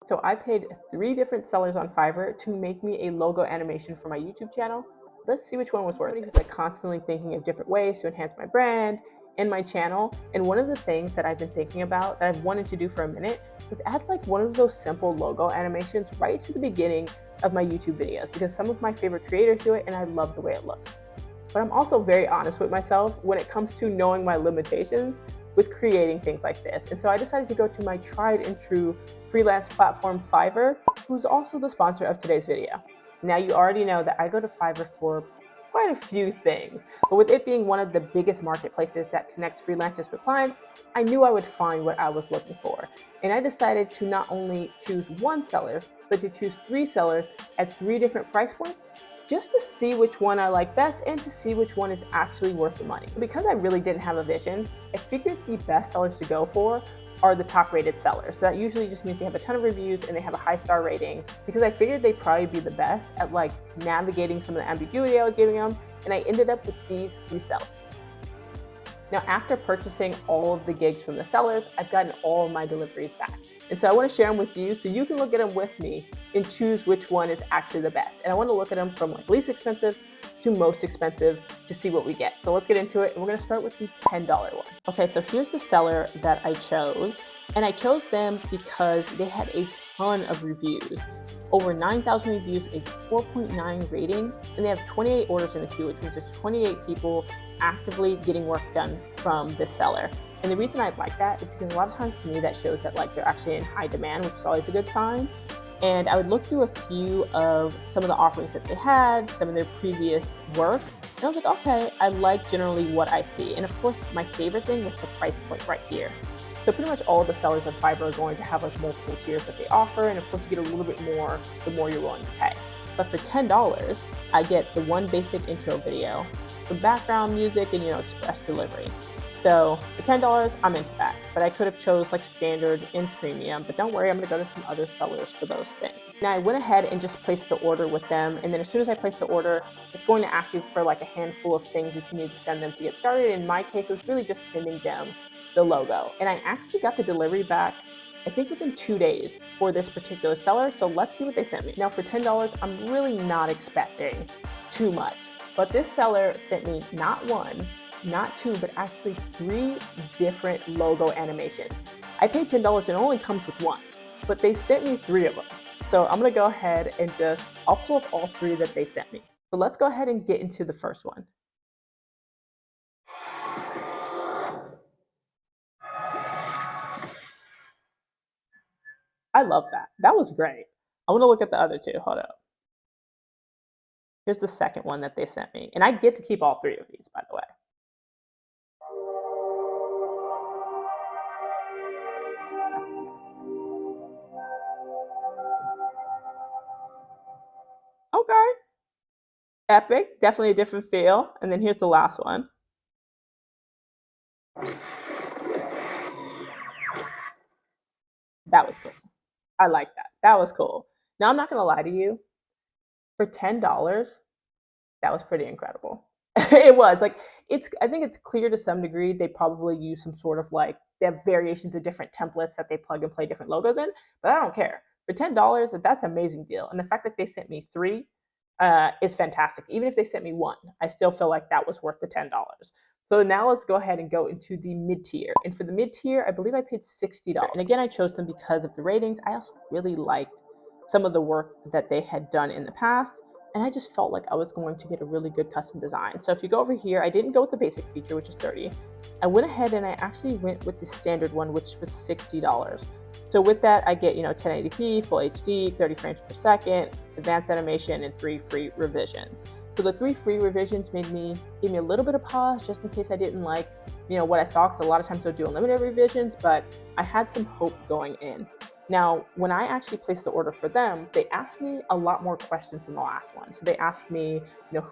So I paid 3 different sellers on Fiverr to make me a logo animation for my YouTube channel. Let's see which one was worth it. Who's like constantly thinking of different ways to enhance my brand and my channel. And one of the things that I've been thinking about that I've wanted to do for a minute was add like one of those simple logo animations right to the beginning of my YouTube videos, because some of my favorite creators do it and I love the way it looks. But I'm also very honest with myself when it comes to knowing my limitations with creating things like this. And so I decided to go to my tried and true freelance platform, Fiverr, who's also the sponsor of today's video. Now, you already know that I go to Fiverr for quite a few things, but with it being one of the biggest marketplaces that connects freelancers with clients, I knew I would find what I was looking for. And I decided to not only choose one seller, but to choose 3 sellers at 3 different price points, just to see which one I like best and to see which one is actually worth the money. Because I really didn't have a vision, I figured the best sellers to go for are the top rated sellers. So that usually just means they have a ton of reviews and they have a high star rating, because I figured they'd probably be the best at like navigating some of the ambiguity I was giving them. And I ended up with these 3 sellers. Now, after purchasing all of the gigs from the sellers, I've gotten all of my deliveries back. And so I want to share them with you so you can look at them with me and choose which one is actually the best. And I want to look at them from like least expensive to most expensive to see what we get. So let's get into it. And we're going to start with the $10 one. Okay, so here's the seller that I chose. And I chose them because they had a ton of reviews. Over 9,000 reviews, a 4.9 rating, and they have 28 orders in the queue, which means there's 28 people actively getting work done from this seller. And the reason I like that is because a lot of times to me that shows that like they're actually in high demand, which is always a good sign. And I would look through a few of some of the offerings that they had, some of their previous work, and I was like, okay, I like generally what I see. And of course, my favorite thing was the price point right here. So pretty much all of the sellers on Fiverr are going to have like multiple tiers that they offer, and of course you get a little bit more the more you're willing to pay. But for $10, I get the one basic intro video, some background music, and express delivery. So for $10, I'm into that. But I could have chose like standard and premium, but don't worry, I'm gonna go to some other sellers for those things. Now I went ahead and just placed the order with them, and then as soon as I place the order, it's going to ask you for like a handful of things that you need to send them to get started. In my case, it was really just sending them the logo. And I actually got the delivery back, I think within 2 days for this particular seller. So let's see what they sent me. Now for $10, I'm really not expecting too much, but this seller sent me not 1, not 2, but actually 3 different logo animations. I paid $10 and it only comes with 1, but they sent me 3 of them. So I'm gonna go ahead and I'll pull up all 3 that they sent me. So let's go ahead and get into the first one. I love that. That was great. I want to look at the other 2. Hold up. Here's the second one that they sent me. And I get to keep all 3 of these, by the way. Okay. Epic. Definitely a different feel. And then here's the last one. That was cool. I like that. That was cool. Now, I'm not going to lie to you. For $10, that was pretty incredible. It was like, I think it's clear to some degree they probably use some sort of like, they have variations of different templates that they plug and play different logos in, but I don't care. For $10, that's an amazing deal. And the fact that they sent me 3 is fantastic. Even if they sent me 1, I still feel like that was worth the $10. So now let's go ahead and go into the mid-tier. And for the mid-tier, I believe I paid $60. And again, I chose them because of the ratings. I also really liked some of the work that they had done in the past. And I just felt like I was going to get a really good custom design. So if you go over here, I didn't go with the basic feature, which is 30. I went ahead and I actually went with the standard one, which was $60. So with that, I get 1080p, full HD, 30 frames per second, advanced animation, and 3 free revisions. So the 3 free revisions gave me a little bit of pause just in case I didn't like what I saw, because a lot of times they'll do unlimited revisions, but I had some hope going in. Now, when I actually placed the order for them, they asked me a lot more questions than the last one. So they asked me,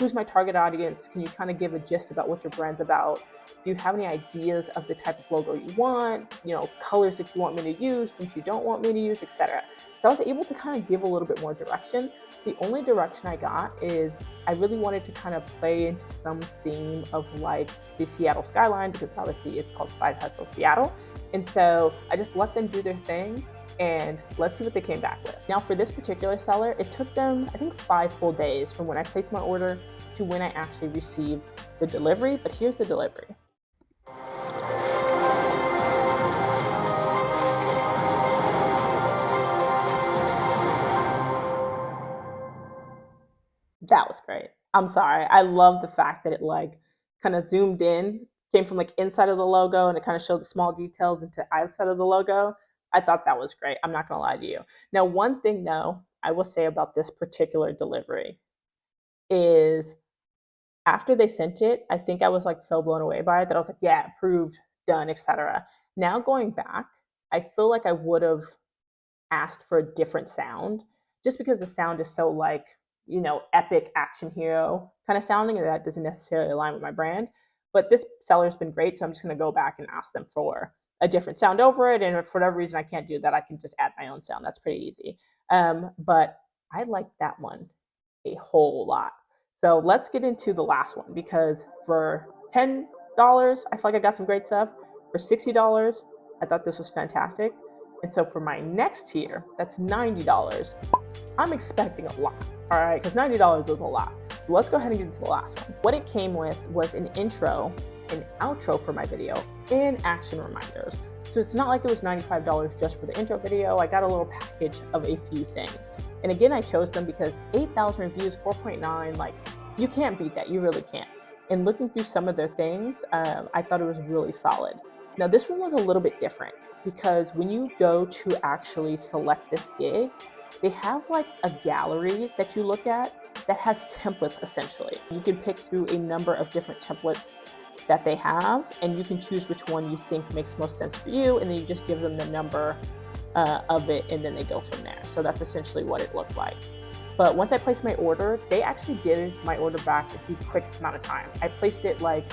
who's my target audience? Can you kind of give a gist about what your brand's about? Do you have any ideas of the type of logo you want? Colors that you want me to use, things you don't want me to use, etc. So I was able to kind of give a little bit more direction. The only direction I got is I really wanted to kind of play into some theme of like the Seattle skyline, because obviously it's called Side Hustle Seattle. And so I just let them do their thing, and let's see what they came back with. Now for this particular seller, it took them, I think, 5 full days from when I placed my order to when I actually received the delivery, but here's the delivery. That was great. I'm sorry. I love the fact that it like kind of zoomed in, came from like inside of the logo, and it kind of showed the small details into outside of the logo. I thought that was great. I'm not gonna lie to you. Now, one thing though, I will say about this particular delivery is after they sent it, I think I was like so blown away by it that I was like, yeah, approved, done, etc. Now going back, I feel like I would have asked for a different sound just because the sound is so like, epic action hero kind of sounding, and that doesn't necessarily align with my brand. But this seller's been great, so I'm just going to go back and ask them for a different sound over it. And if for whatever reason I can't do that, I can just add my own sound. That's pretty easy. But I like that one a whole lot. So let's get into the last one, because for $10, I feel like I got some great stuff. For $60, I thought this was fantastic. And so for my next tier, that's $90. I'm expecting a lot, all right? Because $90 is a lot. So let's go ahead and get into the last one. What it came with was an intro, an outro for my video, and action reminders. So it's not like it was $95 just for the intro video. I got a little package of a few things. And again, I chose them because 8,000 reviews, 4.9, like you can't beat that. You really can't. And looking through some of their things, I thought it was really solid. Now this one was a little bit different because when you go to actually select this gig, they have like a gallery that you look at that has templates essentially. You can pick through a number of different templates that they have, and you can choose which one you think makes most sense for you, and then you just give them the number of it, and then they go from there. So that's essentially what it looked like. But once I placed my order, they actually gave my order back in the quickest amount of time. I placed it like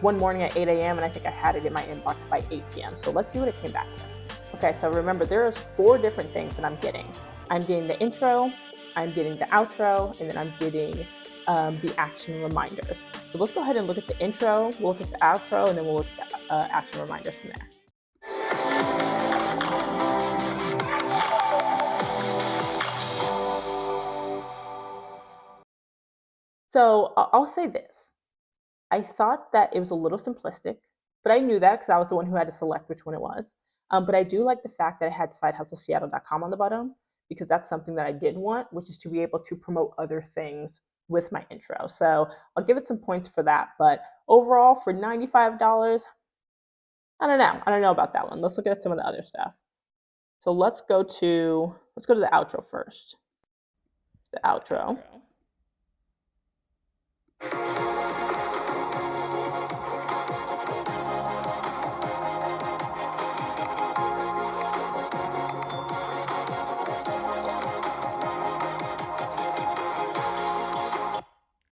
one morning at 8 a.m. and I think I had it in my inbox by 8 p.m. So let's see what it came back with. Okay, so remember there's 4 different things that I'm getting. I'm getting the intro, I'm getting the outro, and then I'm getting the action reminders. So let's go ahead and look at the intro, we'll look at the outro, and then we'll look at the action reminders from there. So I'll say this. I thought that it was a little simplistic, but I knew that because I was the one who had to select which one it was. But I do like the fact that it had sidehustleseattle.com on the bottom, because that's something that I did want, which is to be able to promote other things with my intro. So I'll give it some points for that. But overall, for $95, I don't know. I don't know about that one. Let's look at some of the other stuff. So let's go to the outro first. The outro.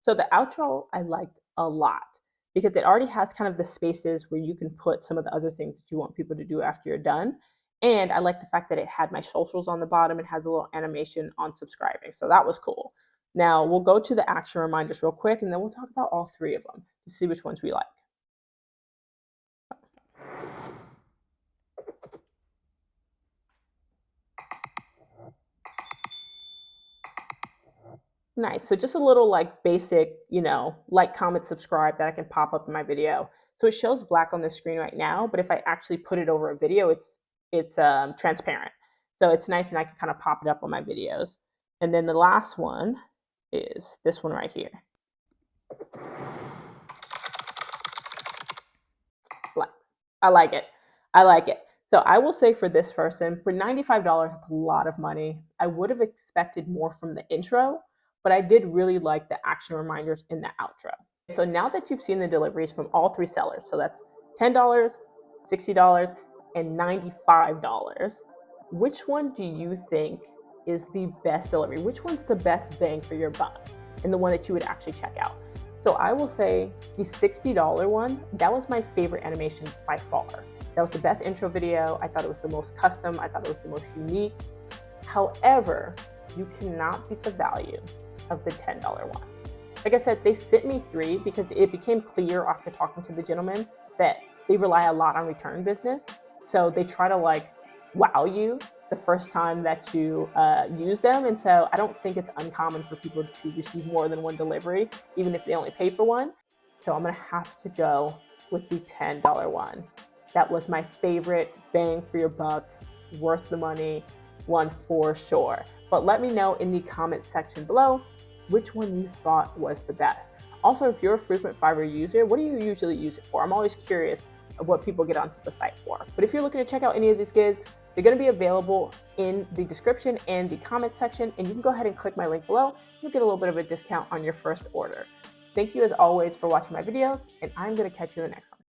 So the outro I liked a lot because it already has kind of the spaces where you can put some of the other things that you want people to do after you're done. And I like the fact that it had my socials on the bottom and had the little animation on subscribing. So that was cool. Now we'll go to the action reminders real quick, and then we'll talk about all 3 of them to see which ones we like. Nice. So just a little like basic, like, comment, subscribe that I can pop up in my video. So it shows black on the screen right now, but if I actually put it over a video, it's transparent. So it's nice, and I can kind of pop it up on my videos. And then the last one is this one right here. Flex. I like it. I like it. So I will say for this person, for $95, it's a lot of money. I would have expected more from the intro, but I did really like the action reminders in the outro. So now that you've seen the deliveries from all 3 sellers, so that's $10, $60, and $95, which one do you think is the best delivery? Which one's the best bang for your buck and the one that you would actually check out? So I will say the $60 one, that was my favorite animation by far. That was the best intro video. I thought it was the most custom. I thought it was the most unique. However, you cannot beat the value of the $10 one. Like I said, they sent me 3 because it became clear after talking to the gentleman that they rely a lot on return business. So they try to like wow you the first time that you use them. And so I don't think it's uncommon for people to receive more than one delivery, even if they only pay for one. So I'm gonna have to go with the $10 one. That was my favorite bang for your buck, worth the money one for sure. But let me know in the comment section below which one you thought was the best. Also, if you're a frequent Fiverr user, what do you usually use it for? I'm always curious of what people get onto the site for. But if you're looking to check out any of these gigs, they're going to be available in the description and the comment section, and you can go ahead and click my link below. You'll get a little bit of a discount on your first order. Thank you as always for watching my videos, and I'm going to catch you in the next one.